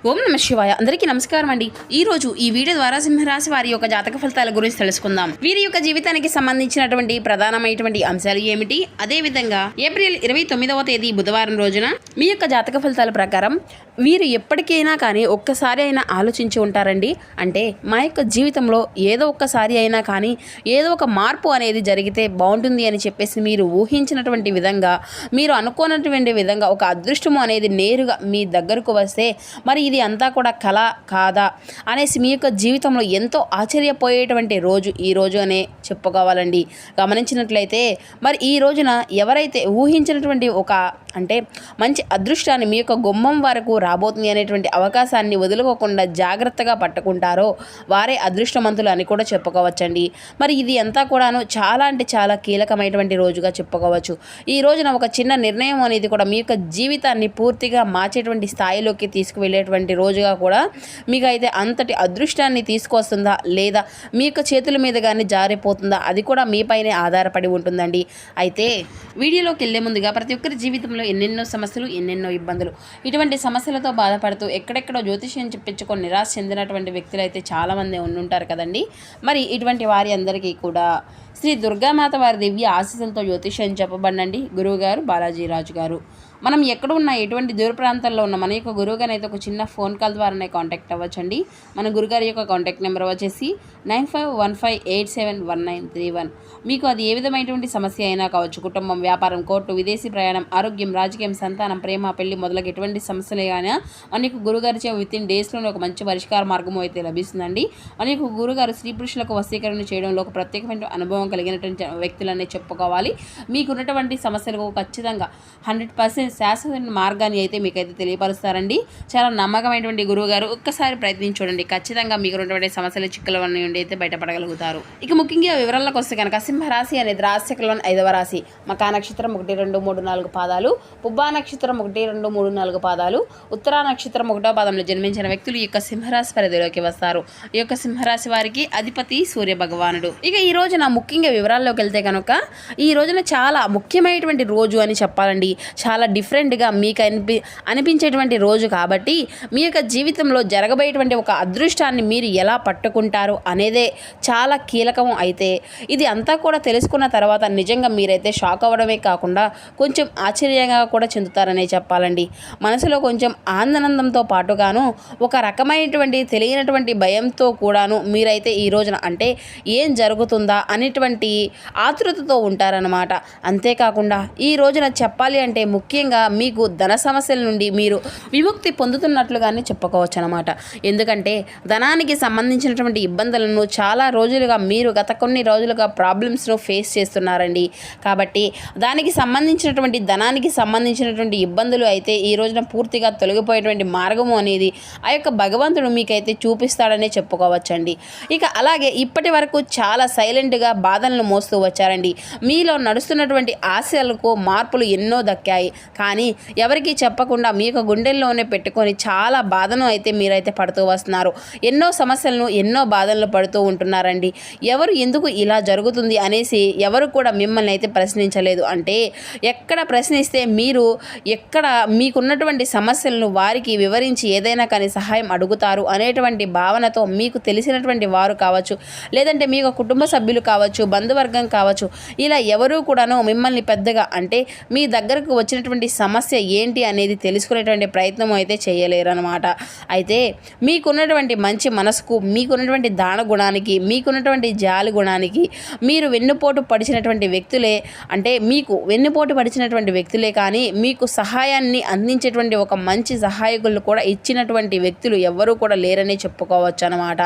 ఓం నమ శివాయ. అందరికీ నమస్కారం అండి. ఈ రోజు ఈ వీడియో ద్వారా సింహరాశి వారి యొక్క జాతక ఫలితాల గురించి తెలుసుకుందాం. వీరి యొక్క జీవితానికి సంబంధించినటువంటి ప్రధానమైనటువంటి అంశాలు ఏమిటి, అదే విధంగా ఏప్రిల్ 29వ తేదీ బుధవారం రోజున మీ యొక్క జాతక ఫలితాల ప్రకారం వీరు ఎప్పటికైనా కానీ ఒక్కసారి అయినా ఆలోచించి ఉంటారండి. అంటే మా యొక్క జీవితంలో ఏదో ఒక్కసారి అయినా కానీ ఏదో ఒక మార్పు అనేది జరిగితే బాగుంటుంది అని చెప్పేసి మీరు ఊహించినటువంటి విధంగా, మీరు అనుకోనటువంటి విధంగా ఒక అదృష్టము అనేది నేరుగా మీ దగ్గరకు వస్తే మరి ఇది అంతా కూడా కళ కాదా అనేసి మీ యొక్క జీవితంలో ఎంతో ఆశ్చర్యపోయేటువంటి రోజు ఈ రోజు అనే చెప్పుకోవాలండి. గమనించినట్లయితే మరి ఈ రోజున ఎవరైతే ఊహించినటువంటి ఒక అంటే మంచి అదృష్టాన్ని మీ యొక్క గుమ్మం వరకు రాబోతుంది అనేటువంటి అవకాశాన్ని వదులుకోకుండా జాగ్రత్తగా పట్టుకుంటారో వారే అదృష్టవంతులు అని కూడా చెప్పుకోవచ్చండి. మరి ఇది అంతా కూడాను చాలా అంటే చాలా కీలకమైనటువంటి రోజుగా చెప్పుకోవచ్చు. ఈ రోజున ఒక చిన్న నిర్ణయం అనేది కూడా మీ యొక్క జీవితాన్ని పూర్తిగా మార్చేటువంటి స్థాయిలోకి తీసుకువెళ్ళేటువంటి రోజుగా కూడా మీకు అయితే అంతటి అదృష్టాన్ని తీసుకొస్తుందా లేదా మీ యొక్క చేతుల మీద కానీ జారిపోతుందా అది కూడా మీపైనే ఆధారపడి ఉంటుందండి. అయితే వీడియోలోకి వెళ్ళే ముందుగా ప్రతి ఒక్కరి జీవితంలో ఎన్నెన్నో సమస్యలు, ఎన్నెన్నో ఇబ్బందులు, ఇటువంటి సమస్యలతో బాధపడుతూ ఎక్కడెక్కడో జ్యోతిష్యం చెప్పించుకొని నిరాశ చెందినటువంటి వ్యక్తులు అయితే చాలామంది ఉండుంటారు కదండి. మరి ఇటువంటి వారి అందరికీ కూడా శ్రీ దుర్గామాత వారి దివ్య ఆశీస్సులతో జ్యోతిష్యం చెప్పబడినండి గురువుగారు బాలాజీరాజు గారు. మనం ఎక్కడ ఉన్నా ఎటువంటి దూర ప్రాంతాల్లో ఉన్న మన యొక్క గురువుగారిని అయితే ఒక చిన్న ఫోన్ కాల్ ద్వారానే కాంటాక్ట్ అవ్వచ్చండి. మన గురుగారి యొక్క కాంటాక్ట్ నెంబర్ వచ్చేసి 9515871931. మీకు అది ఏ విధమైనటువంటి సమస్య అయినా కావచ్చు, కుటుంబం, వ్యాపారం, కోర్టు, విదేశీ ప్రయాణం, ఆరోగ్యం, రాజకీయం, సంతానం, ప్రేమ, పెళ్లి మొదలగు ఎటువంటి సమస్యలు అయినా మన యొక్క గురుగారిచే వితిన్ డేస్లోనే ఒక మంచి పరిష్కార మార్గం అయితే లభిస్తుందండి. మన యొక్క గురుగారు స్త్రీ పురుషులకు వశీకరణ చేయడంలో ఒక ప్రత్యేకమైన అనుభవం కలిగినటువంటి వ్యక్తులనే చెప్పుకోవాలి. మీకున్నటువంటి సమస్యలకు ఖచ్చితంగా 100% శాశ్వత మార్గాన్ని అయితే మీకైతే తెలియపరుస్తారండి. చాలా నమ్మకమైనటువంటి గురువు గారు. ఒక్కసారి ప్రయత్నించి చూడండి, ఖచ్చితంగా మీకు ఉన్నటువంటి సమస్యల చిక్కుల నుండి అయితే బయటపడగలుగుతారు. ఇక ముఖ్యంగా వివరాలకు వస్తే కనుక సింహరాశి అనేది రాశిలోని 5వ రాశి. మకా నక్షత్రం 1, 2, 3, 4 పాదాలు, పుబ్బా నక్షత్రం 1, 2, 3, 4 పాదాలు, ఉత్తరా నక్షత్రం 1వ పాదంలో జన్మించిన వ్యక్తులు ఈ యొక్క సింహరాశి పరిధిలోకి వస్తారు. ఈ యొక్క సింహరాశి వారికి అధిపతి సూర్య భగవానుడు. ఇక ఈ రోజున ముఖ్యంగా వివరాల్లోకి వెళ్తే కనుక ఈ రోజున చాలా ముఖ్యమైనటువంటి రోజు అని చెప్పాలండి. చాలా డిఫరెంట్గా మీకు అనిపించేటువంటి రోజు కాబట్టి మీ యొక్క జీవితంలో జరగబోయేటువంటి ఒక అదృష్టాన్ని మీరు ఎలా పట్టుకుంటారు అనేదే చాలా కీలకం. అయితే ఇది అంతా కూడా తెలుసుకున్న తర్వాత నిజంగా మీరైతే షాక్ అవ్వడమే కాకుండా కొంచెం ఆశ్చర్యంగా కూడా చెందుతారనే చెప్పాలండి. మనసులో కొంచెం ఆనందంతో పాటుగాను ఒక రకమైనటువంటి తెలియనటువంటి భయంతో కూడాను మీరైతే ఈ రోజున అంటే ఏం జరుగుతుందా అనేటువంటి ఆతృతతో ఉంటారన్నమాట. అంతేకాకుండా ఈ రోజున చెప్పాలి అంటే ముఖ్యంగా మీకు ధన సమస్యల నుండి మీరు విముక్తి పొందుతున్నట్లుగానే చెప్పుకోవచ్చు అనమాట. ఎందుకంటే ధనానికి సంబంధించినటువంటి ఇబ్బందులను చాలా రోజులుగా మీరు గత కొన్ని రోజులుగా ప్రాబ్లమ్స్ను ఫేస్ చేస్తున్నారండి. కాబట్టి దానికి సంబంధించినటువంటి ధనానికి సంబంధించినటువంటి ఇబ్బందులు అయితే ఈ రోజున పూర్తిగా తొలగిపోయేటువంటి మార్గము అనేది ఆ యొక్క భగవంతుడు మీకైతే చూపిస్తాడనే చెప్పుకోవచ్చండి. ఇక అలాగే ఇప్పటి వరకు చాలా సైలెంట్గా బాధలను మోస్తూ వచ్చారండి. మీలో నడుస్తున్నటువంటి ఆశలకు మార్పులు ఎన్నో దక్కాయి. కానీ ఎవరికి చెప్పకుండా మీ యొక్క గుండెల్లోనే పెట్టుకొని చాలా బాధను అయితే మీరైతే పడుతూ వస్తున్నారు. ఎన్నో సమస్యలను, ఎన్నో బాధలను పడుతూ ఉంటున్నారండి. ఎవరు ఎందుకు ఇలా జరుగుతుంది అనేసి ఎవరు కూడా మిమ్మల్ని అయితే ప్రశ్నించలేదు. అంటే ఎక్కడ ప్రశ్నిస్తే మీరు ఎక్కడ మీకున్నటువంటి సమస్యలను వారికి వివరించి ఏదైనా కానీ సహాయం అడుగుతారు అనేటువంటి భావనతో మీకు తెలిసినటువంటి వారు కావచ్చు, లేదంటే మీ యొక్క కుటుంబ సభ్యులు కావచ్చు, బంధువర్గం కావచ్చు, ఇలా ఎవరూ కూడాను మిమ్మల్ని పెద్దగా అంటే మీ దగ్గరకు వచ్చినటువంటి సమస్య ఏంటి అనేది తెలుసుకునేటువంటి ప్రయత్నం అయితే చేయలేరు అనమాట. అయితే మీకున్నటువంటి మంచి మనసుకు, మీకున్నటువంటి దాన గుణానికి, మీకున్నటువంటి జాలి గుణానికి మీరు వెన్నుపోటు పడిచినటువంటి వ్యక్తులే అంటే మీకు వెన్నుపోటు పడిచినటువంటి వ్యక్తులే కానీ మీకు సహాయాన్ని అందించేటువంటి ఒక మంచి సహాయకులు కూడా ఇచ్చినటువంటి వ్యక్తులు ఎవ్వరూ కూడా లేరనే చెప్పుకోవచ్చు అనమాట.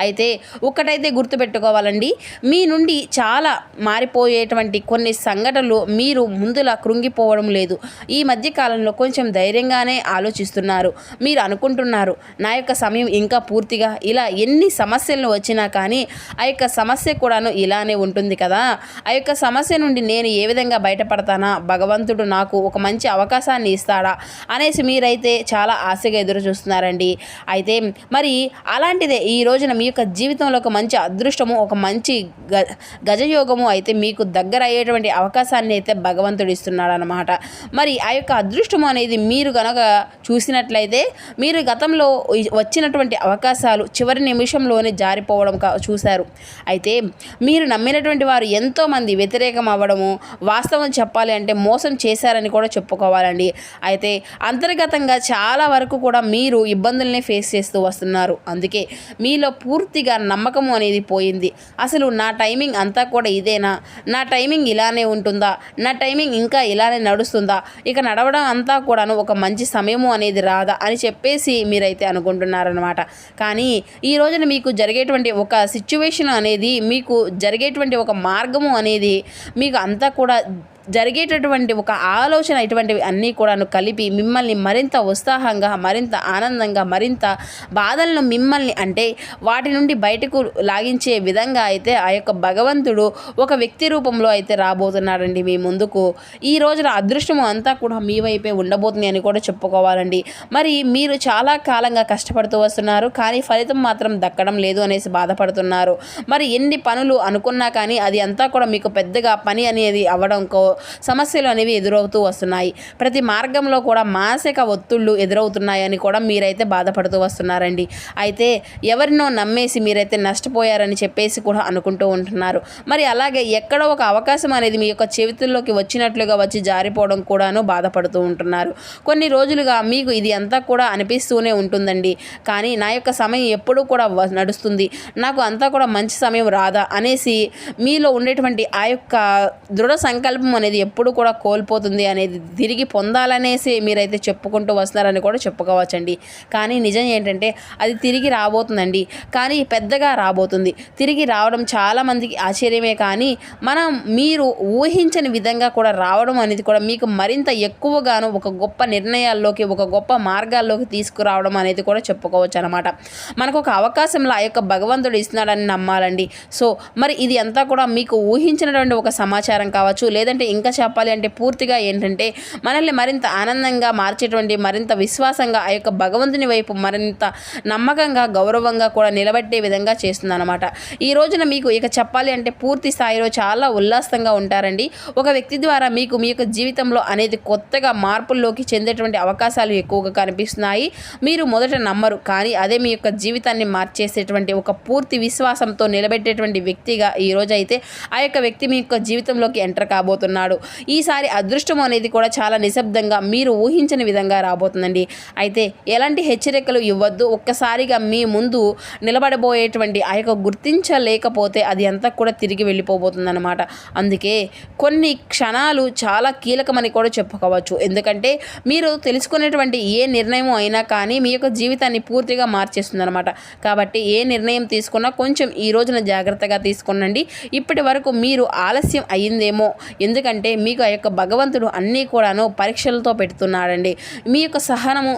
అయితే ఒక్కటైతే గుర్తుపెట్టుకోవాలండి, మీ నుండి చాలా మారిపోయేటువంటి కొన్ని సంఘటనలు మీరు ముందులా కృంగిపోవడం లేదు. ఈ మధ్య కాలంలో కొంచెం ధైర్యంగానే ఆలోచిస్తున్నారు. మీరు అనుకుంటున్నారు నా యొక్క సమయం ఇంకా పూర్తిగా ఇలా ఎన్ని సమస్యలు వచ్చినా కానీ ఆ యొక్క సమస్య కూడాను ఇలానే ఉంటుంది కదా, ఆ యొక్క సమస్య నుండి నేను ఏ విధంగా బయటపడతానా, భగవంతుడు నాకు ఒక మంచి అవకాశాన్ని ఇస్తాడా అనేసి మీరైతే చాలా ఆశగా ఎదురు చూస్తున్నారండి. అయితే మరి అలాంటిదే ఈ రోజున మీ యొక్క జీవితంలో ఒక మంచి అదృష్టము, ఒక మంచి గజయోగము అయితే మీకు దగ్గర అయ్యేటువంటి అవకాశాన్ని అయితే భగవంతుడు ఇస్తున్నాడు అనమాట. మరి మరి ఆ యొక్క అదృష్టం అనేది మీరు గనక చూసినట్లయితే మీరు గతంలో వచ్చినటువంటి అవకాశాలు చివరి నిమిషంలోనే జారిపోవడం చూశారు. అయితే మీరు నమ్మినటువంటి వారు ఎంతోమంది వ్యతిరేకం అవ్వడము, వాస్తవం చెప్పాలి అంటే మోసం చేశారని కూడా చెప్పుకోవాలండి. అయితే అంతర్గతంగా చాలా వరకు కూడా మీరు ఇబ్బందుల్ని ఫేస్ చేస్తూ వస్తున్నారు. అందుకే మీలో పూర్తిగా నమ్మకము అనేది పోయింది. అసలు నా టైమింగ్ అంతా కూడా ఇదేనా, నా టైమింగ్ ఇలానే ఉంటుందా, నా టైమింగ్ ఇంకా ఇలానే నడుస్తుందా, ఇక నడవడం అంతా కూడాను ఒక మంచి సమయము అనేది రాదా అని చెప్పేసి మీరైతే అనుకుంటున్నారనమాట. కానీ ఈ రోజున మీకు జరిగేటువంటి ఒక సిచ్యువేషన్ అనేది, మీకు జరిగేటువంటి ఒక మార్గము అనేది, మీకు అంతా కూడా జరిగేటటువంటి ఒక ఆలోచన ఇటువంటివి అన్నీ కూడాను కలిపి మిమ్మల్ని మరింత ఉత్సాహంగా, మరింత ఆనందంగా, మరింత బాధలను మిమ్మల్ని అంటే వాటి నుండి బయటకు లాగించే విధంగా అయితే ఆ యొక్క భగవంతుడు ఒక వ్యక్తి రూపంలో అయితే రాబోతున్నాడండి మీ ముందుకు. ఈ రోజున అదృష్టము అంతా కూడా మీ వైపే ఉండబోతుంది అని కూడా చెప్పుకోవాలండి. మరి మీరు చాలా కాలంగా కష్టపడుతూ వస్తున్నారు, కానీ ఫలితం మాత్రం దక్కడం లేదు అనేసి బాధపడుతున్నారు. మరి ఎన్ని పనులు అనుకున్నా కానీ అది అంతా కూడా మీకు పెద్దగా పని అనేది అవ్వడంకో సమస్యలు అనేవి ఎదురవుతూ వస్తున్నాయి. ప్రతి మార్గంలో కూడా మానసిక ఒత్తిళ్లు ఎదురవుతున్నాయని కూడా మీరైతే బాధపడుతూ వస్తున్నారండి. అయితే ఎవరినో నమ్మేసి మీరైతే నష్టపోయారని చెప్పేసి కూడా అనుకుంటూ ఉంటున్నారు. మరి అలాగే ఎక్కడో ఒక అవకాశం అనేది మీ యొక్క చేతుల్లోకి వచ్చినట్లుగా వచ్చి జారిపోవడం కూడాను బాధపడుతూ ఉంటున్నారు. కొన్ని రోజులుగా మీకు ఇది అంతా కూడా అనిపిస్తూనే ఉంటుందండి. కానీ నా యొక్క సమయం ఎప్పుడూ కూడా నడుస్తుంది, నాకు అంతా కూడా మంచి సమయం రాదా అనేసి మీలో ఉండేటువంటి ఆ యొక్క దృఢ సంకల్పం అనేది ఎప్పుడు కూడా కోల్పోతుంది అనేది తిరిగి పొందాలనేసి మీరైతే చెప్పుకుంటూ వస్తున్నారని కూడా చెప్పుకోవచ్చండి. కానీ నిజం ఏంటంటే అది తిరిగి రాబోతుందండి. కానీ పెద్దగా రాబోతుంది. తిరిగి రావడం చాలామందికి ఆశ్చర్యమే, కానీ మీరు ఊహించని విధంగా కూడా రావడం అనేది కూడా మీకు మరింత ఎక్కువగాను ఒక గొప్ప నిర్ణయాల్లోకి, ఒక గొప్ప మార్గాల్లోకి తీసుకురావడం అనేది కూడా చెప్పుకోవచ్చు అనమాట. మనకు ఒక అవకాశంలో ఆ యొక్క భగవంతుడు ఇస్తున్నాడని నమ్మాలండి. సో మరి ఇది అంతా కూడా మీకు ఊహించినటువంటి ఒక సమాచారం కావచ్చు, లేదంటే ఇంకా చెప్పాలి అంటే పూర్తిగా ఏంటంటే మనల్ని మరింత ఆనందంగా మార్చేటువంటి, మరింత విశ్వాసంగా ఆ యొక్క భగవంతుని వైపు మరింత నమ్మకంగా, గౌరవంగా కూడా నిలబెట్టే విధంగా చేస్తుందన్నమాట. ఈ రోజున మీకు ఇక చెప్పాలి అంటే పూర్తి స్థాయిలో చాలా ఉల్లాసంగా ఉంటారండి. ఒక వ్యక్తి ద్వారా మీకు మీ యొక్క జీవితంలో అనేది కొత్తగా మార్పుల్లోకి చెందేటువంటి అవకాశాలు ఎక్కువగా కనిపిస్తున్నాయి. మీరు మొదట నమ్మరు, కానీ అదే మీ యొక్క జీవితాన్ని మార్చేసేటువంటి ఒక పూర్తి విశ్వాసంతో నిలబెట్టేటువంటి వ్యక్తిగా ఈ రోజైతే ఆ యొక్క వ్యక్తి మీ యొక్క జీవితంలోకి ఎంటర్ కాబోతున్నాడు. ఈసారి అదృష్టం అనేది కూడా చాలా నిశ్శబ్దంగా మీరు ఊహించని విధంగా రాబోతుందండి. అయితే ఎలాంటి హెచ్చరికలు ఇవ్వద్దు. ఒక్కసారిగా మీ ముందు నిలబడబోయేటువంటి ఆ యొక్క గుర్తించలేకపోతే అది అంతా కూడా తిరిగి వెళ్ళిపోబోతుందన్నమాట. అందుకే కొన్ని క్షణాలు చాలా కీలకమని కూడా చెప్పుకోవచ్చు. ఎందుకంటే మీరు తెలుసుకునేటువంటి ఏ నిర్ణయం అయినా కానీ మీ యొక్క జీవితాన్ని పూర్తిగా మార్చేస్తుందన్నమాట. కాబట్టి ఏ నిర్ణయం తీసుకున్నా కొంచెం ఈ రోజున జాగ్రత్తగా తీసుకోనండి. ఇప్పటి వరకు మీరు ఆలస్యం అయ్యిందేమో, ఎందుకంటే మీకు ఆ యొక్క భగవంతుడు అన్నీ కూడాను పరీక్షలతో పెడుతున్నాడండి. మీ యొక్క సహనము,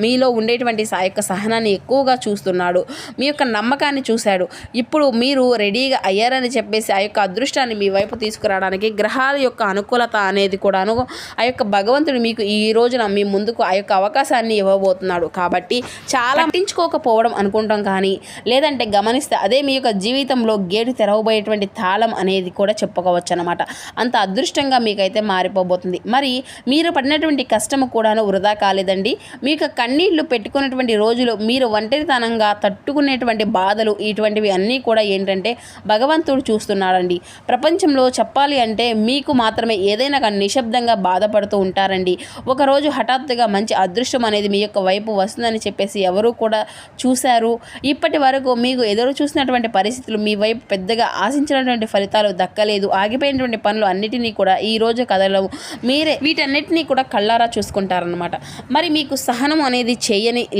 మీలో ఉండేటువంటి ఆ యొక్క సహనాన్ని ఎక్కువగా చూస్తున్నాడు. మీ యొక్క నమ్మకాన్ని చూశాడు. ఇప్పుడు మీరు రెడీగా అయ్యారని చెప్పేసి ఆ యొక్క అదృష్టాన్ని మీ వైపు తీసుకురావడానికి గ్రహాల యొక్క అనుకూలత అనేది కూడాను ఆ యొక్క భగవంతుడు మీకు ఈ రోజున మీ ముందుకు ఆ యొక్క అవకాశాన్ని ఇవ్వబోతున్నాడు. కాబట్టి చాలా పట్టించుకోకపోవడం అనుకుంటాం, కానీ లేదంటే గమనిస్తే అదే మీ యొక్క జీవితంలో గేటు తెరవబోయేటువంటి తాళం అనేది కూడా చెప్పుకోవచ్చు అనమాట. అంత అదృష్టంగా మీకైతే మారిపోబోతుంది. మరి మీరు పడినటువంటి కష్టము కూడాను వృధా కాలేదండి. మీకు కన్నీళ్లు పెట్టుకున్నటువంటి రోజులు, మీరు ఒంటరితనంగా తట్టుకునేటువంటి బాధలు, ఇటువంటివి అన్నీ కూడా ఏంటంటే భగవంతుడు చూస్తున్నాడండి. ప్రపంచంలో చెప్పాలి అంటే మీకు మాత్రమే ఏదైనా కానీ నిశ్శబ్దంగా బాధపడుతూ ఉంటారండి. ఒకరోజు హఠాత్తుగా మంచి అదృష్టం అనేది మీ యొక్క వైపు వస్తుందని చెప్పేసి ఎవరు కూడా చూశారు. ఇప్పటి వరకు మీకు ఎదురు చూసినటువంటి పరిస్థితులు మీ వైపు పెద్దగా ఆశించినటువంటి ఫలితాలు దక్కలేదు. ఆగిపోయినటువంటి పనులు అన్నిటినీ కూడా ఈ రోజు కథలు మీరే వీటన్నిటినీ కూడా కళ్ళారా చూసుకుంటారనమాట. మరి మీకు సహనం అనేది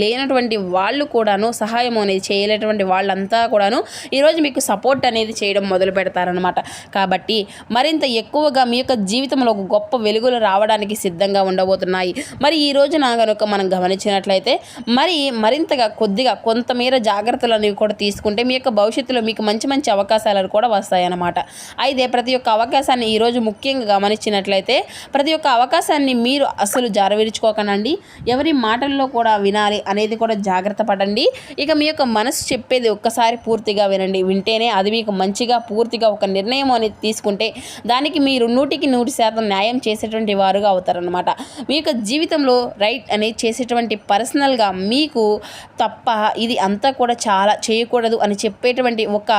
లేనటువంటి వాళ్ళు కూడాను, సహాయం అనేది చేయలేటువంటి వాళ్ళంతా కూడాను ఈరోజు మీకు సపోర్ట్ అనేది చేయడం మొదలు పెడతారనమాట. కాబట్టి మరింత ఎక్కువగా మీ యొక్క జీవితంలో ఒక గొప్ప వెలుగులు రావడానికి సిద్ధంగా ఉండబోతున్నాయి. మరి ఈ రోజున కనుక మనం గమనించినట్లయితే మరింతగా కొద్దిగా కొంతమేర జాగ్రత్తలు అనేవి కూడా తీసుకుంటే మీ యొక్క భవిష్యత్తులో మీకు మంచి మంచి అవకాశాలు కూడా వస్తాయన్నమాట. అయితే ప్రతి ఒక్క అవకాశాన్ని ఈరోజు ముఖ్యంగా గమనించినట్లయితే ప్రతి ఒక్క అవకాశాన్ని మీరు అసలు జారవిడుచుకోకనండి. ఎవరి మాటల్లో కూడా వినాలి అనేది కూడా జాగ్రత్త పడండి. ఇక మీ యొక్క మనసు చెప్పేది ఒక్కసారి పూర్తిగా వినండి. వింటేనే అది మీకు మంచిగా పూర్తిగా ఒక నిర్ణయం అనేది తీసుకుంటే దానికి మీరు 100% న్యాయం చేసేటువంటి వారుగా అవుతారనమాట. మీ యొక్క జీవితంలో రైట్ అనేది చేసేటువంటి పర్సనల్గా మీకు తప్ప ఇది అంతా కూడా చాలా చేయకూడదు అని చెప్పేటువంటి ఒక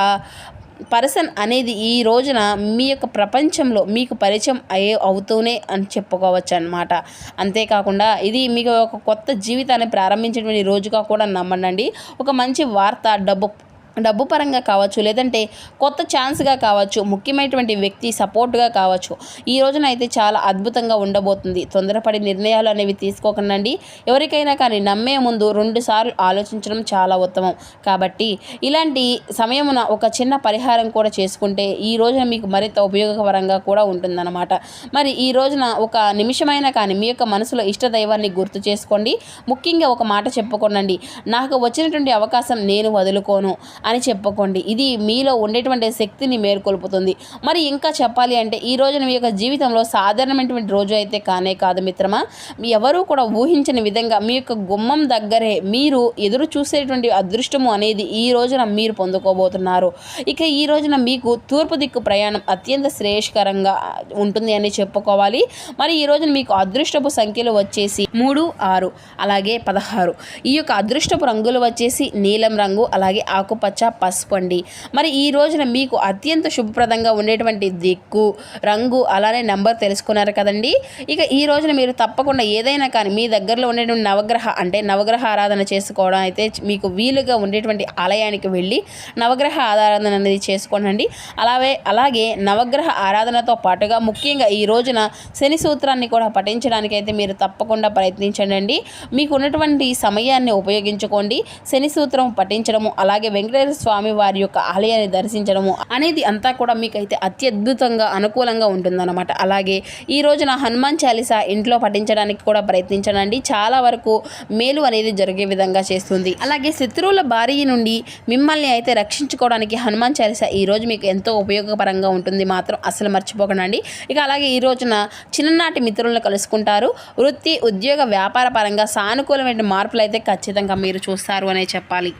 పర్సన్ అనేది ఈ రోజున మీ యొక్క ప్రపంచంలో మీకు పరిచయం అవుతూనే అని చెప్పుకోవచ్చు అనమాట. అంతేకాకుండా ఇది మీకు ఒక కొత్త జీవితాన్ని ప్రారంభించేటువంటి రోజుగా కూడా నమ్మండి. ఒక మంచి వార్త, డబ్బు పరంగా కావచ్చు, లేదంటే కొత్త ఛాన్స్గా కావచ్చు, ముఖ్యమైనటువంటి వ్యక్తి సపోర్ట్గా కావచ్చు, ఈ రోజున అయితే చాలా అద్భుతంగా ఉండబోతుంది. తొందరపడి నిర్ణయాలు అనేవి తీసుకోకండి. ఎవరికైనా కానీ నమ్మే ముందు 2 సార్లు ఆలోచించడం చాలా ఉత్తమం. కాబట్టి ఇలాంటి సమయమున ఒక చిన్న పరిహారం కూడా చేసుకుంటే ఈ రోజున మీకు మరింత ఉపయోగకరంగా కూడా ఉంటుందన్నమాట. మరి ఈ రోజున ఒక నిమిషమైనా కానీ మీ యొక్క మనసులో ఇష్ట దైవాన్ని గుర్తు చేసుకోండి. ముఖ్యంగా ఒక మాట చెప్పుకోనండి, నాకు వచ్చినటువంటి అవకాశం నేను వదులుకోను అని చెప్పుకోండి. ఇది మీలో ఉండేటువంటి శక్తిని మేల్కొల్పుతుంది. మరి ఇంకా చెప్పాలి అంటే ఈ రోజున మీ యొక్క జీవితంలో సాధారణమైనటువంటి రోజు అయితే కానే కాదు మిత్రమా. ఎవరూ కూడా ఊహించని విధంగా మీ యొక్క గుమ్మం దగ్గరే మీరు ఎదురు చూసేటువంటి అదృష్టము అనేది ఈ రోజున మీరు పొందుకోబోతున్నారు. ఇక ఈ రోజున మీకు తూర్పు దిక్కు ప్రయాణం అత్యంత శ్రేయస్కరంగా ఉంటుంది అని చెప్పుకోవాలి. మరి ఈ రోజున మీకు అదృష్టపు సంఖ్యలు వచ్చేసి 3, 6 అలాగే 16. ఈ యొక్క అదృష్టపు రంగులు వచ్చేసి నీలం రంగు, అలాగే ఆకుపచ్చ, పసుపు అండి. మరి ఈ రోజున మీకు అత్యంత శుభప్రదంగా ఉండేటువంటి దిక్కు, రంగు, అలానే నెంబర్ తెలుసుకున్నారు కదండి. ఇక ఈ రోజున మీరు తప్పకుండా ఏదైనా కానీ మీ దగ్గరలో ఉండేటువంటి నవగ్రహ ఆరాధన చేసుకోవడం అయితే మీకు వీలుగా ఉండేటువంటి ఆలయానికి వెళ్ళి నవగ్రహ ఆరాధన అనేది చేసుకోండి. అలాగే నవగ్రహ ఆరాధనతో పాటుగా ముఖ్యంగా ఈ రోజున శని సూత్రాన్ని కూడా పఠించడానికి అయితే మీరు తప్పకుండా ప్రయత్నించండి. మీకు ఉన్నటువంటి సమయాన్ని ఉపయోగించుకోండి. శని సూత్రం పఠించడము, అలాగే వెంకటేశ్వర స్వామి వారి యొక్క ఆలయాన్ని దర్శించడము అనేది అంతా కూడా మీకైతే అత్యద్భుతంగా అనుకూలంగా ఉంటుందన్నమాట. అలాగే ఈ రోజున హనుమాన్ చాలీసా ఇంట్లో పఠించడానికి కూడా ప్రయత్నించండి. చాలా వరకు మేలు అనేది జరిగే విధంగా చేస్తుంది. అలాగే శత్రువుల బారి నుండి మిమ్మల్ని అయితే రక్షించుకోవడానికి హనుమాన్ చాలీసా ఈ రోజు మీకు ఎంతో ఉపయోగకరంగా ఉంటుంది, మాత్రం అసలు మర్చిపోకండి. ఇక అలాగే ఈ రోజున చిన్ననాటి మిత్రులను కలుసుకుంటారు. వృత్తి, ఉద్యోగ, వ్యాపార పరంగా సానుకూలమైన మార్పులు అయితే ఖచ్చితంగా మీరు చూస్తారు అనే చెప్పాలి.